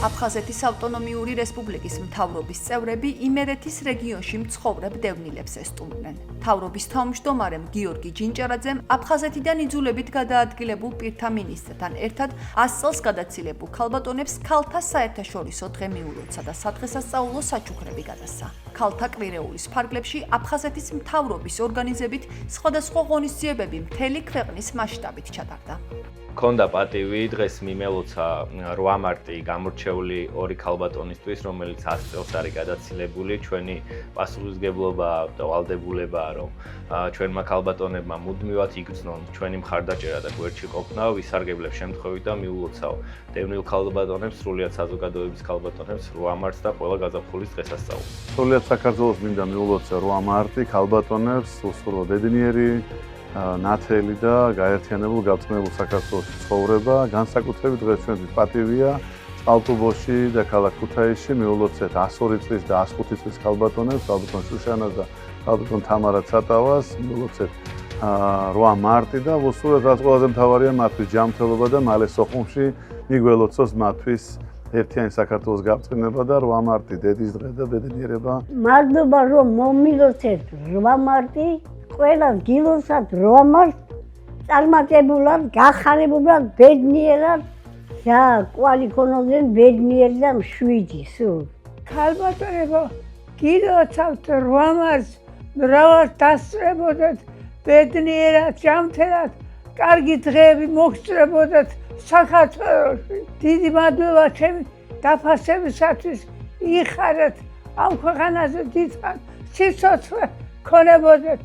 აფხაზეთის ავტონომიური რესპუბლიკის მთავრობის წევრები იმერეთის რეგიონში მცხოვრებ დევნილებს ესტუმრნენ. მთავრობის თავმჯდომარემ გიორგი ჯინჭარაძემ აფხაზეთიდან იძულებით გადაადგილებულ პირთა მინისტრთან ერთად 100 წელს გადაცილებულ ქალბატონებს ქალთა საერთაშორისო დღე მიულოცა და სადღესასწაულო საჩუქრები გადასცა. ქალთა კვირეულის ფარგლებში აფხაზეთის მთავრობის ორგანიზებით სხვადასხვა ღონისძიებები მთელი ქვეყნის მასშტაბით ჩატარდა. Konda პატივი დღეს მიმელოცა 8 მარტი გამორჩეული ორი ქალბატონისთვის, რომელიც 100 წელს არის გადაცილებული. ჩვენი პასუხისმგებლობა და ვალდებულებაა, რომ ჩვენმა ქალბატონებმა მუდმივად იგრძნონ ჩვენი მხარდაჭერა და გვერდში ყოფნა ვისარგებლებ შემთხვევით და მიულოცავ დევნილ ქალბატონებს, სრულიად საზოგადოების ქალბატონებს 8 მარტს და ყველა გაზაფხულის დღესასწაულს. სრულიად საქართველოს მინდა მიულოცა 8 მარტი ქალბატონებს, უსულო ბედნიერი ნათელი და გაერთიანებულ გაწმენებულ საქართველოს ცხოვრება, განსაკუთრებით დღეს ჩვენთვის პატივია წყალტუბოში და ქალაქ ქუთაისში მიულოცეთ 102 წლის და 105 წლის ქალბატონებს, ქალბატონ შუშანას და ქალბატონ თამარა ცატავას, მიულოცეთ 8 მარტი და უსულოდ რაც ყველაზე მთავარია მათთვის ჯანმრთელობა და მალე სოხუმში მიგველოცოს მათთვის ერთიანი საქართველოს გაწმენდება და 8 მარტი დედის დღე და ბედნიერება. მადლობა რომ მომილოცეთ 8 მარტი ყველა გილოცავთ 8 მარტს წარმატებულად, გახარებულად, ბედნიერად და კვალი ქონოდნენ ბედნიერი და მშვიდი სულ. ქალბატონებო, გილოცავთ 8 მარტს, მრავალ დასწრებოდეთ, ბედნიერად, ჯანმრთელად, კარგი დღეები მოგსწრებოდეთ საქართველოში. დიდი მადლობა ჩემი დაფასებისათვის, იხარეთ ამ ქვეყანაზე დიდხანს სიცოცხლე ქონებოდეთ.